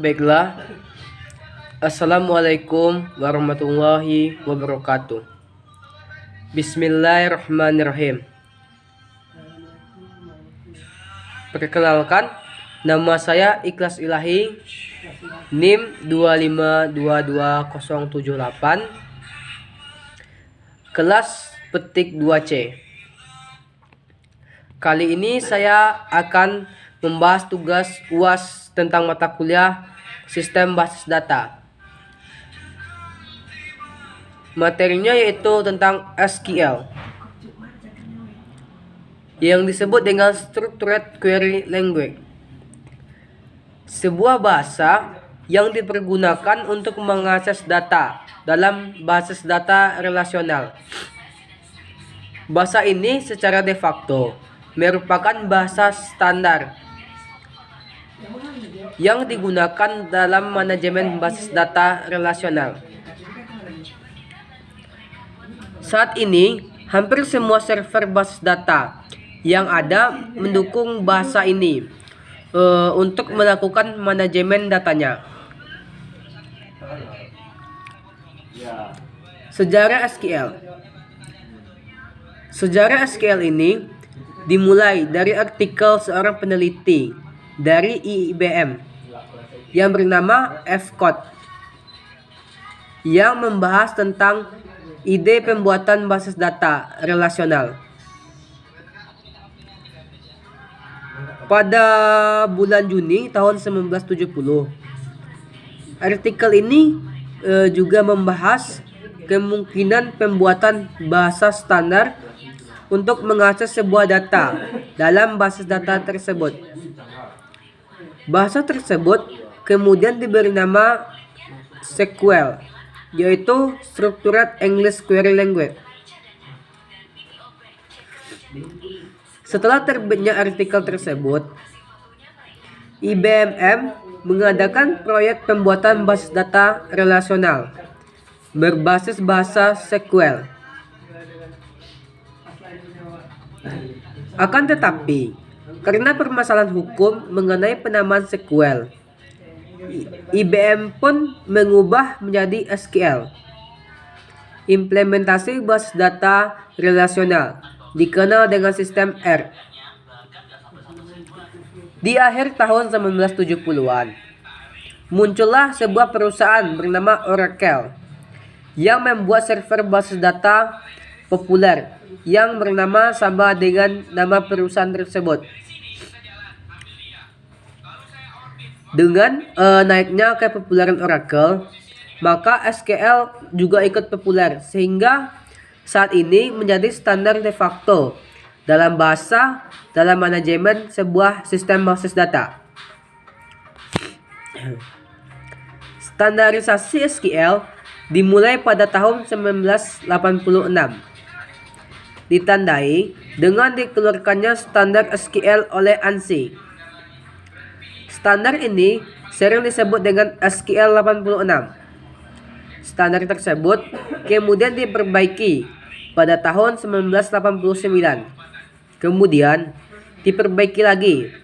Baiklah, Assalamualaikum warahmatullahi wabarakatuh. Bismillahirrahmanirrahim. Perkenalkan, nama saya Ikhlas Ilahi, NIM 2522078, kelas petik 2C. Kali ini saya akan membahas tugas UAS tentang mata kuliah Sistem Basis Data. Materinya yaitu tentang SQL yang disebut dengan Structured Query Language, sebuah bahasa yang dipergunakan untuk mengakses data dalam basis data relasional. Bahasa ini secara de facto merupakan bahasa standar yang digunakan dalam manajemen basis data relasional. Saat ini, hampir semua server basis data yang ada mendukung bahasa ini untuk melakukan manajemen datanya. Sejarah SQL. Sejarah SQL ini dimulai dari artikel seorang peneliti dari IBM yang bernama F. Code yang membahas tentang ide pembuatan basis data relasional. Pada bulan Juni tahun 1970, artikel ini juga membahas kemungkinan pembuatan bahasa standar untuk mengakses sebuah data dalam basis data tersebut. Bahasa tersebut kemudian diberi nama SQL, yaitu Structured English Query Language. Setelah terbitnya artikel tersebut, IBM mengadakan proyek pembuatan basis data relasional berbasis bahasa SQL. Akan tetapi, karena permasalahan hukum mengenai penamaan SQL, IBM pun mengubah menjadi SQL. Implementasi basis data relasional dikenal dengan sistem R. Di akhir tahun 1970-an, muncullah sebuah perusahaan bernama Oracle yang membuat server basis data populer yang bernama sama dengan nama perusahaan tersebut. Dengan naiknya kepopuleran Oracle, maka SQL juga ikut populer sehingga saat ini menjadi standar de facto dalam manajemen sebuah sistem basis data. Standarisasi SQL dimulai pada tahun 1986, ditandai dengan dikeluarkannya standar SQL oleh ANSI. Standar ini sering disebut dengan SQL 86. Standar tersebut kemudian diperbaiki pada tahun 1989. Kemudian diperbaiki lagi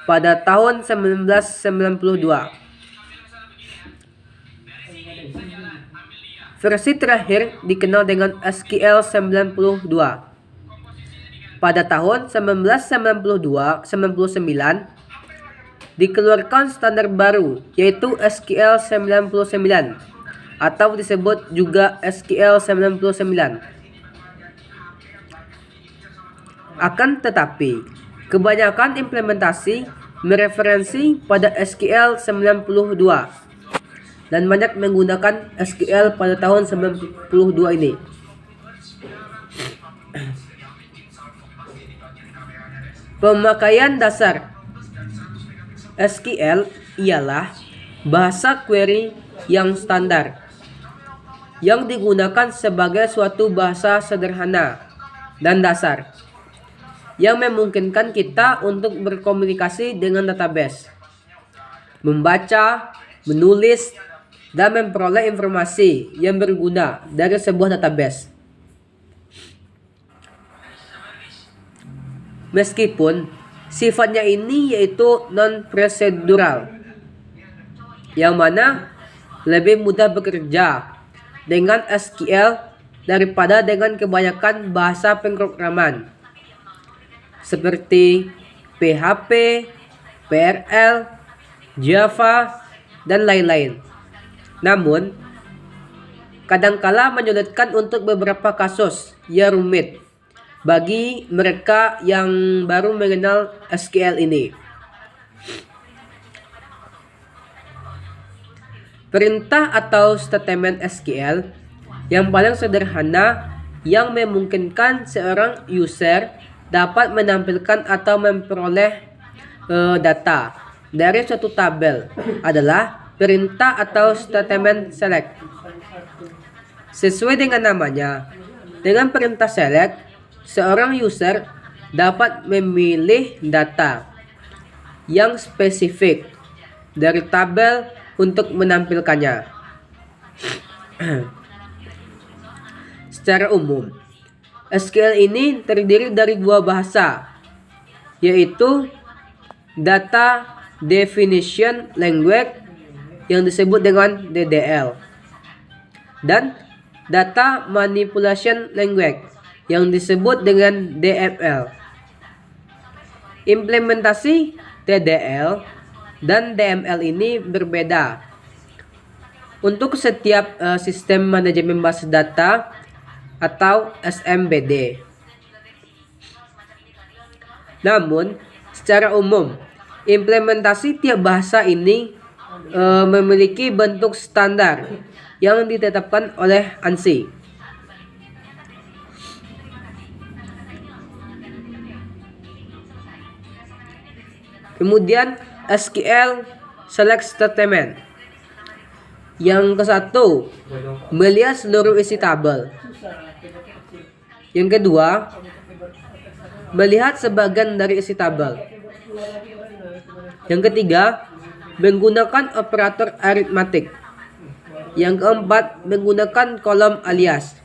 pada tahun 1992. Versi terakhir dikenal dengan SQL 92. Pada tahun 1999 dikeluarkan standar baru yaitu SQL 99 atau disebut juga SQL 99. Akan tetapi, kebanyakan implementasi mereferensi pada SQL 92 dan banyak menggunakan SQL pada tahun 92 ini. Pemakaian dasar SQL ialah bahasa query yang standar yang digunakan sebagai suatu bahasa sederhana dan dasar yang memungkinkan kita untuk berkomunikasi dengan database, membaca, menulis, dan memperoleh informasi yang berguna dari sebuah database. Meskipun sifatnya ini yaitu non-procedural, yang mana lebih mudah bekerja dengan SQL daripada dengan kebanyakan bahasa pemrograman seperti PHP, PRL, Java, dan lain-lain. Namun, kadangkala menyulitkan untuk beberapa kasus yang rumit bagi mereka yang baru mengenal SQL ini. Perintah atau statement SQL yang paling sederhana yang memungkinkan seorang user dapat menampilkan atau memperoleh data dari suatu tabel adalah perintah atau statement select. Sesuai dengan namanya, dengan perintah select, seorang user dapat memilih data yang spesifik dari tabel untuk menampilkannya. Secara umum, SQL ini terdiri dari dua bahasa, yaitu Data Definition Language yang disebut dengan DDL dan Data Manipulation Language yang disebut dengan DML. Implementasi DDL dan DML ini berbeda untuk setiap sistem manajemen basis data atau SMBD. Namun, secara umum, implementasi tiap bahasa ini memiliki bentuk standar yang ditetapkan oleh ANSI. Kemudian SQL Select Statement. Yang ke-1, melihat seluruh isi tabel. Yang kedua, melihat sebagian dari isi tabel. Yang ketiga, menggunakan operator aritmatik. Yang keempat, menggunakan kolom alias.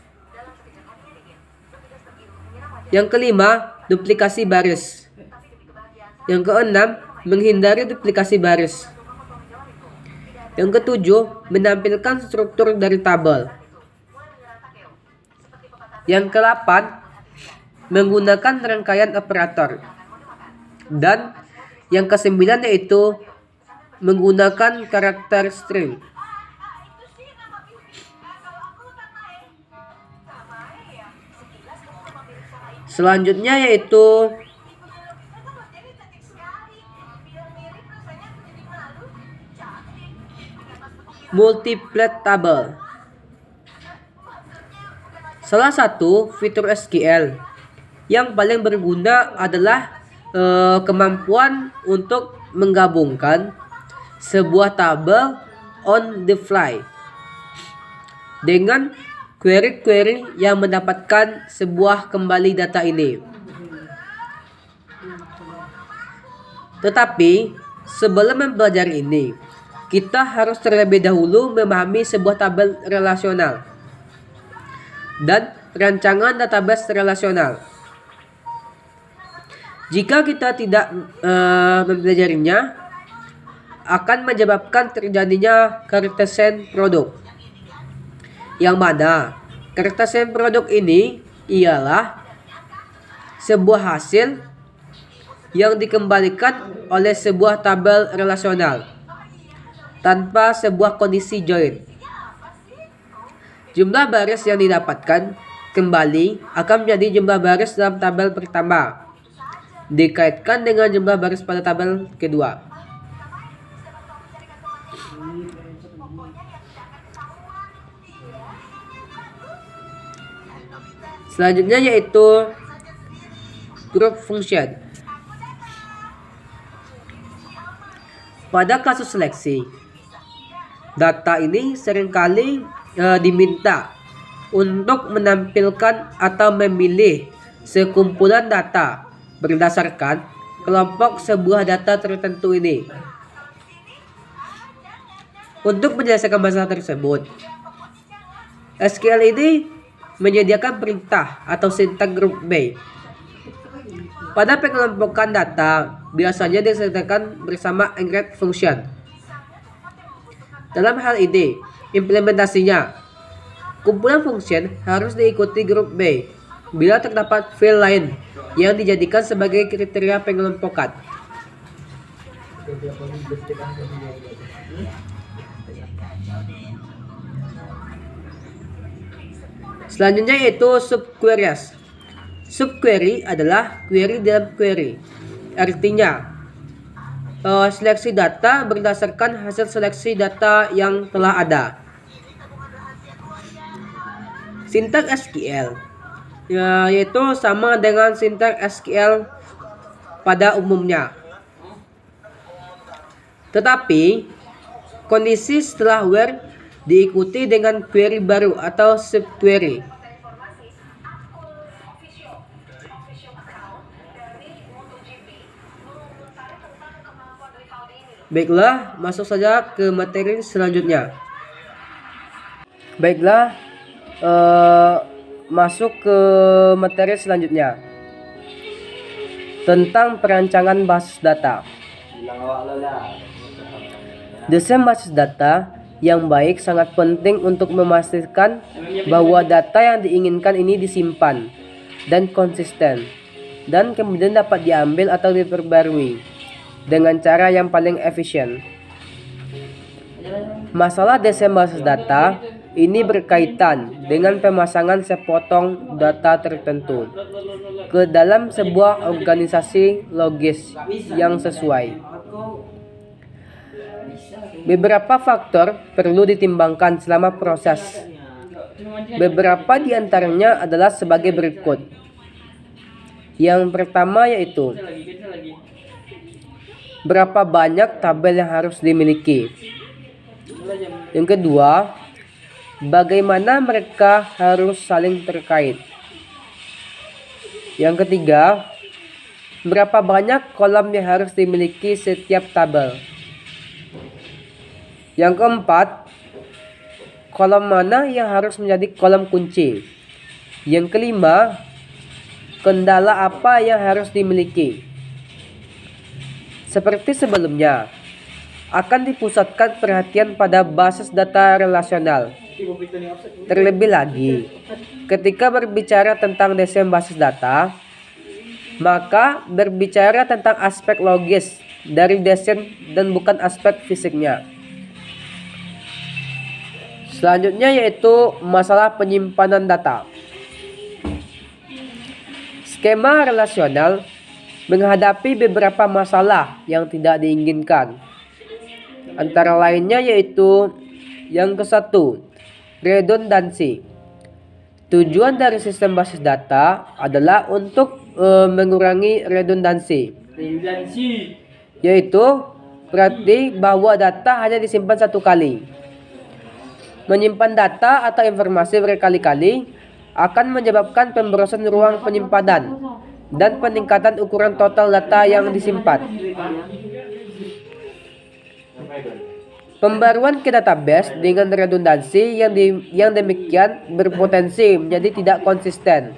Yang kelima, duplikasi baris. Yang keenam, menghindari duplikasi baris. Yang ketujuh, menampilkan struktur dari tabel. Yang ke-8, menggunakan rangkaian operator. Dan yang ke-9 yaitu menggunakan karakter string. Selanjutnya yaitu multiplet table. Salah satu fitur SQL yang paling berguna adalah kemampuan untuk menggabungkan sebuah tabel on the fly dengan query-query yang mendapatkan sebuah kembali data ini. Tetapi sebelum mempelajari ini, kita harus terlebih dahulu memahami sebuah tabel relasional dan rancangan database relasional. Jika kita tidak mempelajarinya, akan menyebabkan terjadinya Cartesian product, yang mana Cartesian product ini ialah sebuah hasil yang dikembalikan oleh sebuah tabel relasional tanpa sebuah kondisi join. Jumlah baris yang didapatkan kembali akan menjadi jumlah baris dalam tabel pertama dikaitkan dengan jumlah baris pada tabel kedua. Selanjutnya yaitu group function. Pada kasus seleksi, data ini seringkali diminta untuk menampilkan atau memilih sekumpulan data berdasarkan kelompok sebuah data tertentu ini. Untuk menyelesaikan masalah tersebut, SQL ini menyediakan perintah atau sintaks group by. Pada pengelompokan data, biasanya disertakan bersama aggregate function. Dalam hal ini, implementasinya, kumpulan function harus diikuti grup B bila terdapat file lain yang dijadikan sebagai kriteria pengelompokan. Selanjutnya yaitu subqueries. Subquery adalah query dalam query. Artinya, seleksi data berdasarkan hasil seleksi data yang telah ada. Sintaks SQL yaitu sama dengan sintaks SQL pada umumnya. Tetapi kondisi setelah where diikuti dengan query baru atau subquery. Baiklah, masuk saja ke materi selanjutnya. Masuk ke materi selanjutnya tentang perancangan basis data. Desain basis data yang baik sangat penting untuk memastikan bahwa data yang diinginkan ini disimpan dan konsisten, dan kemudian dapat diambil atau diperbarui dengan cara yang paling efisien. Masalah desain basis data ini berkaitan dengan pemasangan sepotong data tertentu ke dalam sebuah organisasi logis yang sesuai. Beberapa faktor perlu ditimbangkan selama proses. Beberapa di antaranya adalah sebagai berikut. Yang pertama yaitu berapa banyak tabel yang harus dimiliki. Yang kedua, bagaimana mereka harus saling terkait. Yang ketiga, berapa banyak kolom yang harus dimiliki setiap tabel. Yang keempat, kolom mana yang harus menjadi kolom kunci. Yang kelima, kendala apa yang harus dimiliki. Seperti sebelumnya, akan dipusatkan perhatian pada basis data relasional. Terlebih lagi, ketika berbicara tentang desain basis data, maka berbicara tentang aspek logis dari desain dan bukan aspek fisiknya. Selanjutnya yaitu masalah penyimpanan data. Skema relasional menghadapi beberapa masalah yang tidak diinginkan. Antara lainnya yaitu yang ke-1, redundansi. Tujuan dari sistem basis data adalah untuk mengurangi redundansi. Yaitu berarti bahwa data hanya disimpan satu kali. Menyimpan data atau informasi berkali-kali akan menyebabkan pemborosan ruang penyimpanan dan peningkatan ukuran total data yang disimpan. Pembaruan ke database dengan redundansi yang demikian berpotensi menjadi tidak konsisten.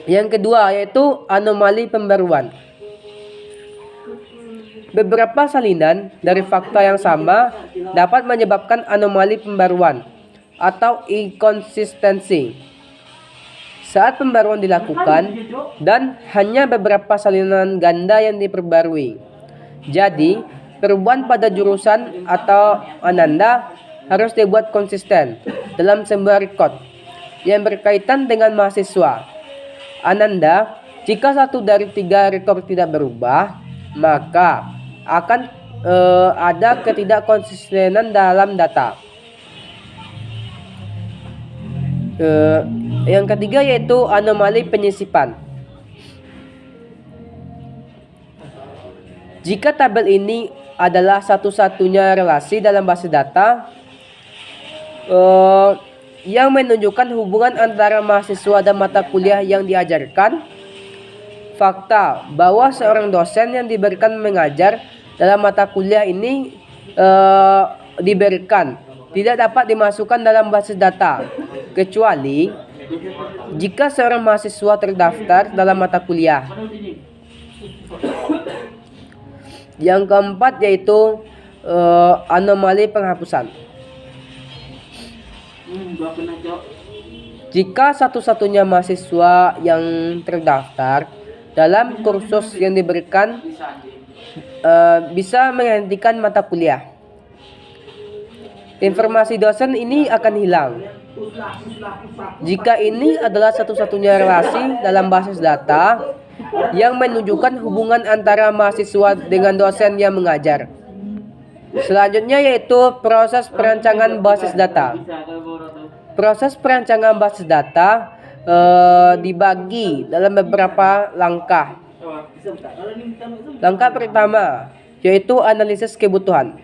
Yang kedua yaitu anomali pembaruan. Beberapa salinan dari fakta yang sama dapat menyebabkan anomali pembaruan atau inkonsistensi saat pembaruan dilakukan dan hanya beberapa salinan ganda yang diperbarui. Jadi, perubahan pada jurusan atau ananda harus dibuat konsisten dalam sebuah rekod yang berkaitan dengan mahasiswa. Ananda, jika satu dari 3 rekod tidak berubah, maka akan ada ketidakkonsistenan dalam data. Yang ketiga yaitu anomali penyisipan. Jika tabel ini adalah satu-satunya relasi dalam basis data yang menunjukkan hubungan antara mahasiswa dan mata kuliah yang diajarkan, fakta bahwa seorang dosen yang diberikan mengajar dalam mata kuliah ini diberikan tidak dapat dimasukkan dalam basis data kecuali jika seorang mahasiswa terdaftar dalam mata kuliah. Yang keempat yaitu anomali penghapusan. Jika satu-satunya mahasiswa yang terdaftar dalam kursus yang diberikan bisa menghentikan mata kuliah, informasi dosen ini akan hilang. Jika ini adalah satu-satunya relasi dalam basis data yang menunjukkan hubungan antara mahasiswa dengan dosen yang mengajar. Selanjutnya yaitu proses perancangan basis data. Proses perancangan basis data dibagi dalam beberapa langkah. Langkah pertama yaitu analisis kebutuhan.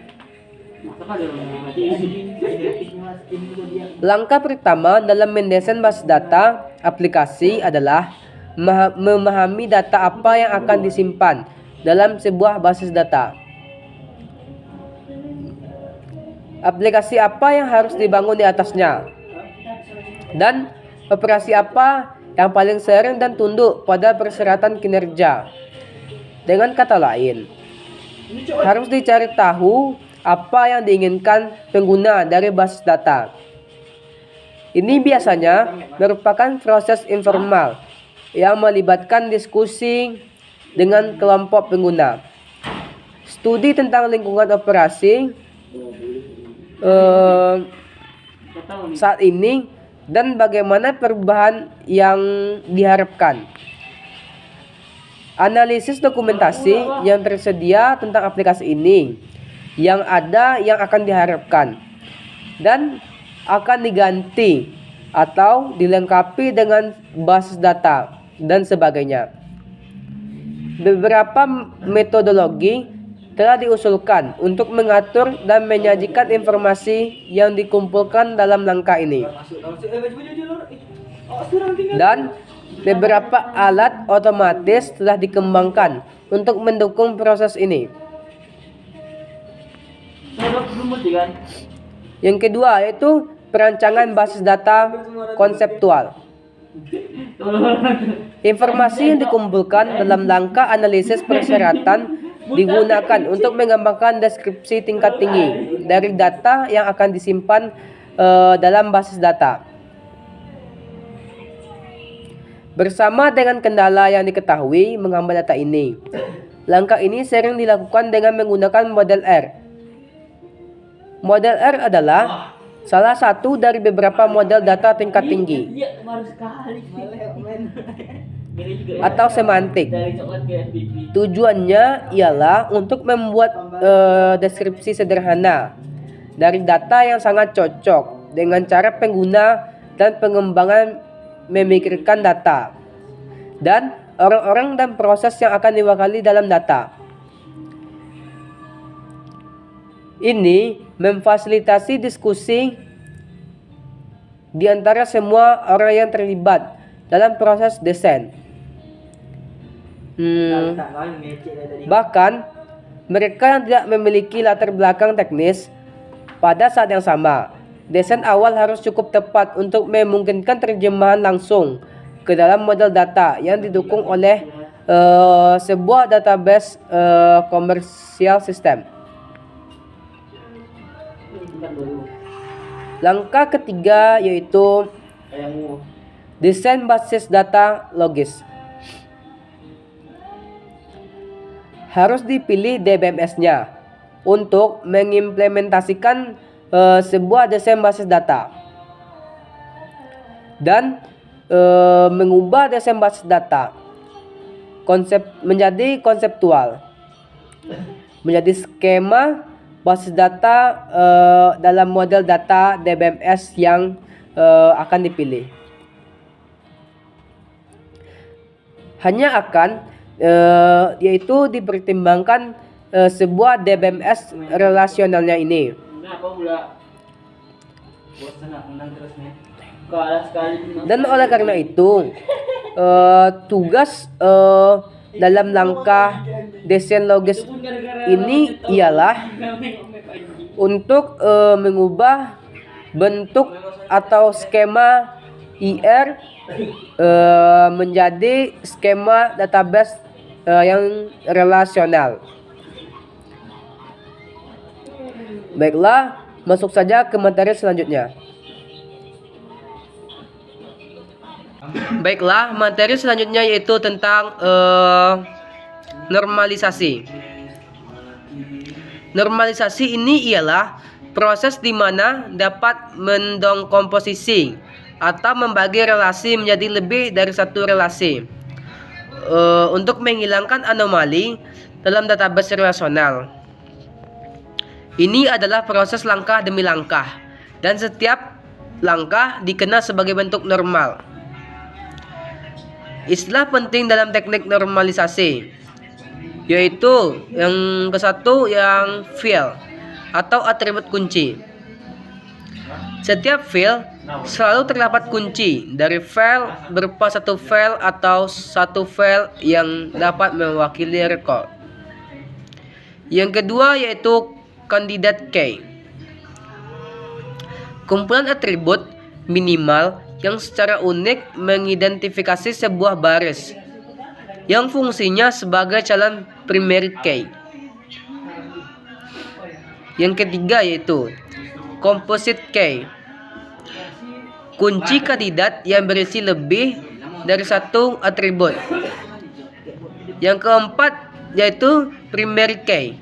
Langkah pertama dalam mendesain basis data aplikasi adalah memahami data apa yang akan disimpan dalam sebuah basis data. Aplikasi apa yang harus dibangun di atasnya, dan operasi apa yang paling sering dan tunduk pada persyaratan kinerja. Dengan kata lain, harus dicari tahu apa yang diinginkan pengguna dari basis data. Ini biasanya merupakan proses informal yang melibatkan diskusi dengan kelompok pengguna, studi tentang lingkungan operasi saat ini, dan bagaimana perubahan yang diharapkan. Analisis dokumentasi yang tersedia tentang aplikasi ini, yang ada, yang akan diharapkan, dan akan diganti atau dilengkapi dengan basis data, dan sebagainya. Beberapa metodologi telah diusulkan untuk mengatur dan menyajikan informasi yang dikumpulkan dalam langkah ini. Dan beberapa alat otomatis telah dikembangkan untuk mendukung proses ini. Yang kedua yaitu perancangan basis data konseptual. Informasi yang dikumpulkan dalam langkah analisis persyaratan digunakan untuk mengembangkan deskripsi tingkat tinggi dari data yang akan disimpan dalam basis data. Bersama dengan kendala yang diketahui menghambat data ini, langkah ini sering dilakukan dengan menggunakan model R. Model R adalah salah satu dari beberapa model data tingkat tinggi atau semantik. Tujuannya ialah untuk membuat deskripsi sederhana dari data yang sangat cocok dengan cara pengguna dan pengembangan memikirkan data dan orang-orang dan proses yang akan diwakili dalam data. Ini memfasilitasi diskusi di antara semua orang yang terlibat dalam proses desain. Bahkan mereka yang tidak memiliki latar belakang teknis pada saat yang sama. Desain awal harus cukup tepat untuk memungkinkan terjemahan langsung ke dalam model data yang didukung oleh sebuah database komersial sistem. Langkah ketiga yaitu desain basis data logis. Harus dipilih DBMS-nya untuk mengimplementasikan sebuah desain basis data dan mengubah desain basis data menjadi konseptual, menjadi skema basis data dalam model data DBMS yang akan dipilih. Hanya akan yaitu dipertimbangkan sebuah DBMS relasionalnya ini. Dan oleh karena itu tugas dalam langkah desain logis ini ialah untuk mengubah bentuk atau skema IR menjadi skema database yang relasional. Baiklah, masuk saja ke materi selanjutnya. Baiklah, materi selanjutnya yaitu tentang normalisasi. Normalisasi ini ialah proses di mana dapat mendengkomposisi atau membagi relasi menjadi lebih dari satu relasi untuk menghilangkan anomali dalam database relasional. Ini adalah proses langkah demi langkah, dan setiap langkah dikenal sebagai bentuk normal. Istilah penting dalam teknik normalisasi yaitu yang ke-1 yang field atau atribut kunci. Setiap field selalu terdapat kunci dari file berupa satu file atau satu file yang dapat mewakili record. Yang kedua yaitu kandidat key. Kumpulan atribut minimal yang secara unik mengidentifikasi sebuah baris yang fungsinya sebagai calon primary key. Yang ketiga yaitu composite key. Kunci kandidat yang berisi lebih dari satu atribut. Yang keempat yaitu primary key.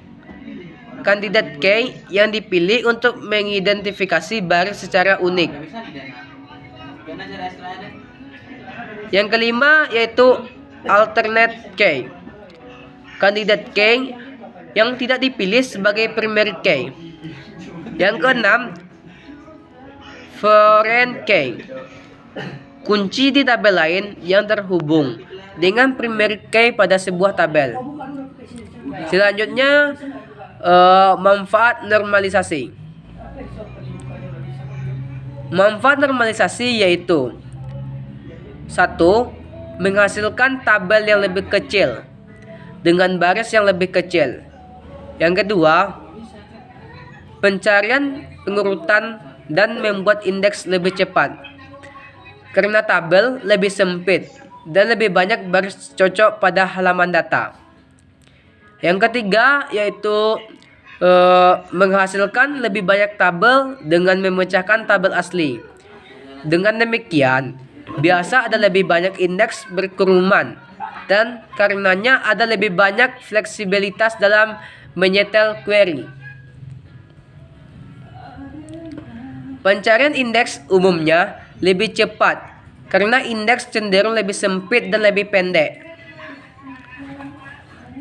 Kandidat key yang dipilih untuk mengidentifikasi baris secara unik. Yang kelima yaitu alternate key. Kandidat key yang tidak dipilih sebagai primary key. Yang keenam foreign key. Kunci di tabel lain yang terhubung dengan primary key pada sebuah tabel. Selanjutnya manfaat normalisasi. Manfaat normalisasi yaitu 1. Menghasilkan tabel yang lebih kecil dengan baris yang lebih kecil. Yang kedua, pencarian pengurutan dan membuat indeks lebih cepat karena tabel lebih sempit dan lebih banyak baris cocok pada halaman data. Yang ketiga yaitu menghasilkan lebih banyak tabel dengan memecahkan tabel asli. Dengan demikian, biasa ada lebih banyak indeks berkerumun dan karenanya ada lebih banyak fleksibilitas dalam menyetel query. Pencarian indeks umumnya lebih cepat karena indeks cenderung lebih sempit dan lebih pendek.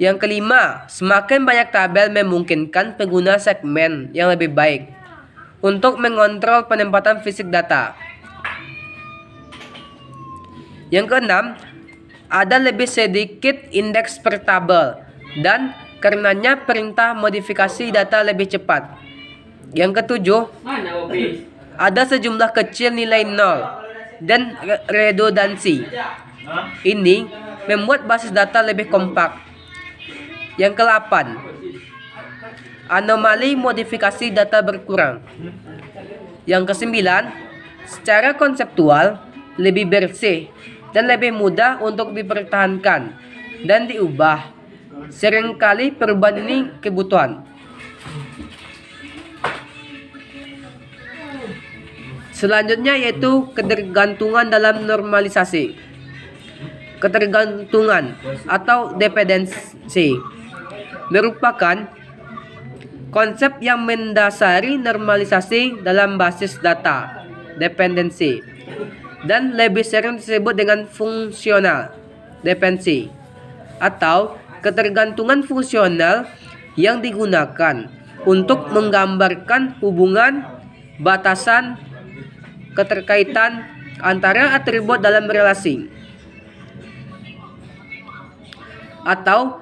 Yang kelima, semakin banyak tabel memungkinkan pengguna segmen yang lebih baik untuk mengontrol penempatan fisik data. Yang keenam, ada lebih sedikit indeks per tabel dan karenanya perintah modifikasi data lebih cepat. Yang ketujuh, ada sejumlah kecil nilai nol dan redundansi. Ini membuat basis data lebih kompak. Yang ke-8, anomali modifikasi data berkurang. Yang ke-9, secara konseptual lebih bersih dan lebih mudah untuk dipertahankan dan diubah. Seringkali perubahan ini kebutuhan. Selanjutnya yaitu ketergantungan dalam normalisasi. Ketergantungan atau dependensi merupakan konsep yang mendasari normalisasi dalam basis data, dependensi, dan lebih sering disebut dengan fungsional dependensi atau ketergantungan fungsional yang digunakan untuk menggambarkan hubungan, batasan, keterkaitan antara atribut dalam relasi. Atau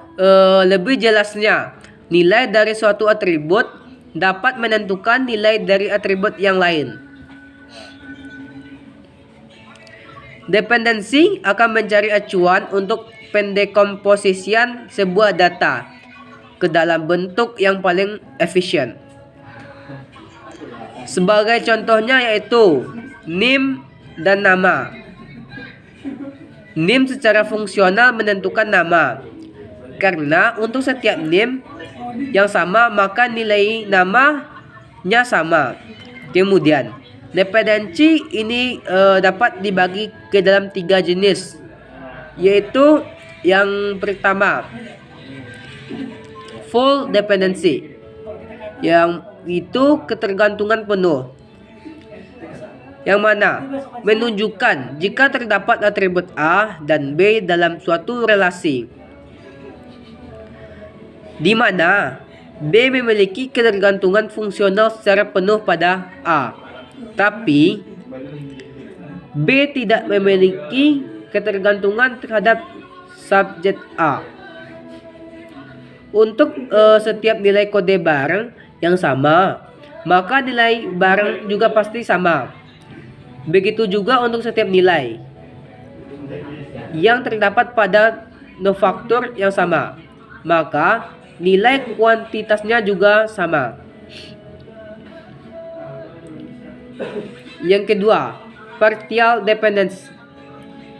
lebih jelasnya, nilai dari suatu atribut dapat menentukan nilai dari atribut yang lain. Dependensi akan mencari acuan untuk pendekomposisian sebuah data ke dalam bentuk yang paling efisien. Sebagai contohnya yaitu NIM dan nama. NIM secara fungsional menentukan nama, karena untuk setiap NIM yang sama, maka nilai namanya sama. Kemudian, dependensi ini dapat dibagi ke dalam 3 jenis, yaitu yang pertama, full dependency, yang itu ketergantungan penuh, yang mana menunjukkan jika terdapat atribut A dan B dalam suatu relasi, di mana B memiliki ketergantungan fungsional secara penuh pada A, tapi B tidak memiliki ketergantungan terhadap subjek A. Untuk setiap nilai kode barang yang sama, maka nilai barang juga pasti sama. Begitu juga untuk setiap nilai yang terdapat pada nofaktor yang sama, maka nilai kuantitasnya juga sama. Yang kedua, partial dependence,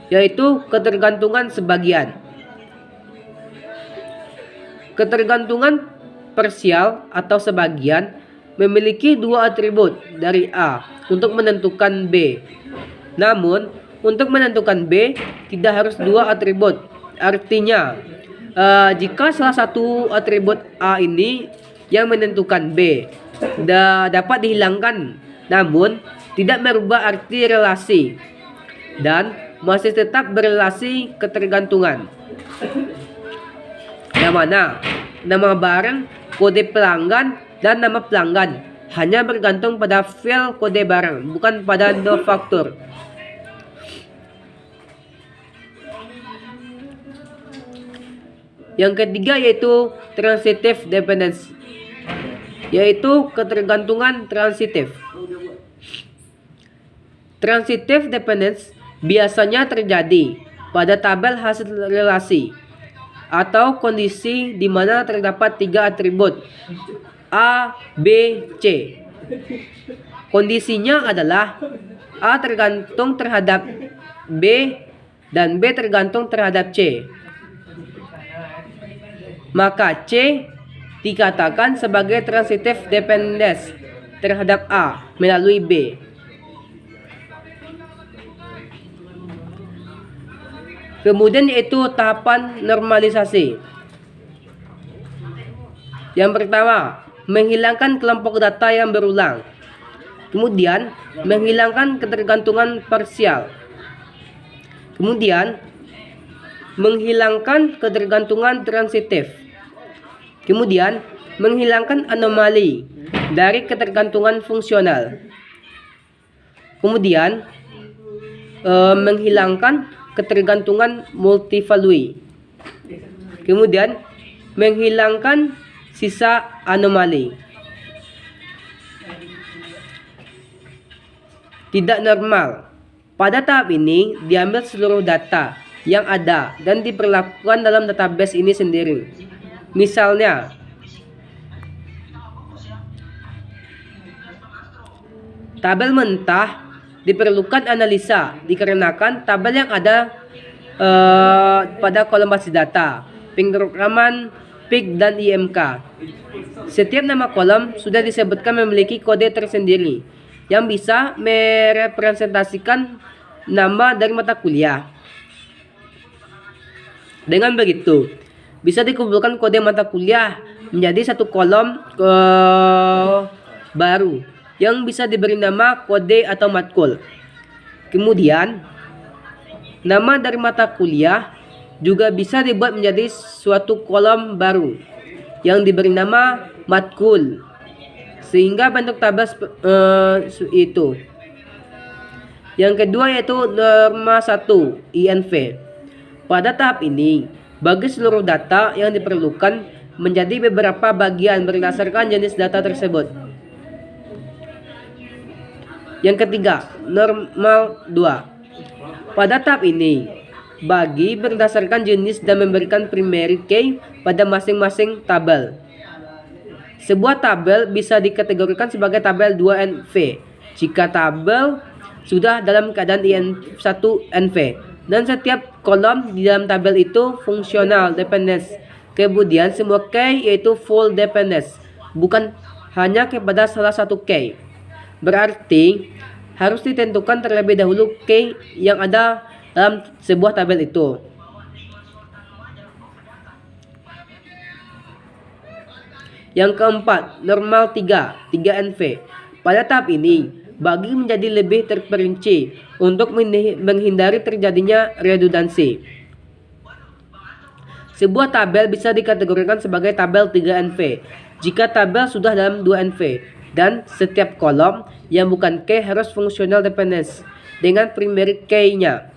yaitu ketergantungan sebagian. Ketergantungan parsial atau sebagian memiliki 2 atribut dari A untuk menentukan B. Namun, untuk menentukan B tidak harus 2 atribut. Artinya, jika salah satu atribut A ini yang menentukan B dapat dihilangkan, namun tidak merubah arti relasi dan masih tetap berrelasi ketergantungan. Yang mana nama barang, kode pelanggan, dan nama pelanggan hanya bergantung pada file kode barang, bukan pada nofaktor. Yang ketiga yaitu transitive dependence, yaitu ketergantungan transitif. Transitive dependence biasanya terjadi pada tabel hasil relasi atau kondisi di mana terdapat 3 atribut A, B, C. Kondisinya adalah A tergantung terhadap B dan B tergantung terhadap C. Maka C dikatakan sebagai transitive dependence terhadap A melalui B. Kemudian yaitu tahapan normalisasi. Yang pertama, menghilangkan kelompok data yang berulang. Kemudian, menghilangkan ketergantungan parsial. Kemudian, menghilangkan ketergantungan transitif. Kemudian, menghilangkan anomali dari ketergantungan fungsional. Kemudian, menghilangkan ketergantungan multivalue. Kemudian, menghilangkan sisa anomali. Tidak normal. Pada tahap ini, diambil seluruh data yang ada dan diperlakukan dalam database ini sendiri. Misalnya, tabel mentah diperlukan analisa dikarenakan tabel yang ada pada kolom basis data, pengprograman, PIC, dan IMK. Setiap nama kolom sudah disebutkan memiliki kode tersendiri yang bisa merepresentasikan nama dari mata kuliah. Dengan begitu, bisa dikumpulkan kode mata kuliah menjadi satu kolom baru yang bisa diberi nama kode atau matkul. Kemudian, nama dari mata kuliah juga bisa dibuat menjadi suatu kolom baru yang diberi nama matkul, sehingga bentuk tabel itu. Yang kedua yaitu norma 1 INV. Pada tahap ini, bagi seluruh data yang diperlukan menjadi beberapa bagian berdasarkan jenis data tersebut. Yang ketiga, normal 2. Pada tahap ini, bagi berdasarkan jenis dan memberikan primary key pada masing-masing tabel. Sebuah tabel bisa dikategorikan sebagai tabel 2NV jika tabel sudah dalam keadaan IN1NV dan setiap kolom di dalam tabel itu fungsional dependence Kemudian semua K yaitu full dependence, bukan hanya kepada salah satu K. Berarti harus ditentukan terlebih dahulu K yang ada dalam sebuah tabel itu. Yang keempat, normal 3NV. Pada tahap ini, bagi menjadi lebih terperinci untuk menghindari terjadinya redundansi. Sebuah tabel bisa dikategorikan sebagai tabel 3NV jika tabel sudah dalam 2NV dan setiap kolom yang bukan K harus functional dependence dengan primary K-nya.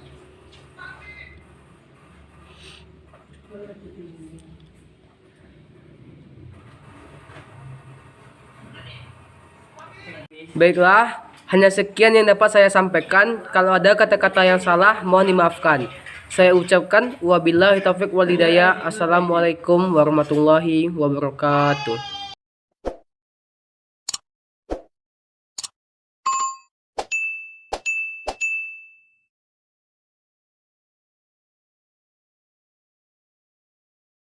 Baiklah, hanya sekian yang dapat saya sampaikan. Kalau ada kata-kata yang salah, mohon dimaafkan. Saya ucapkan wabillahi taufiq wal hidayah. Assalamualaikum warahmatullahi wabarakatuh.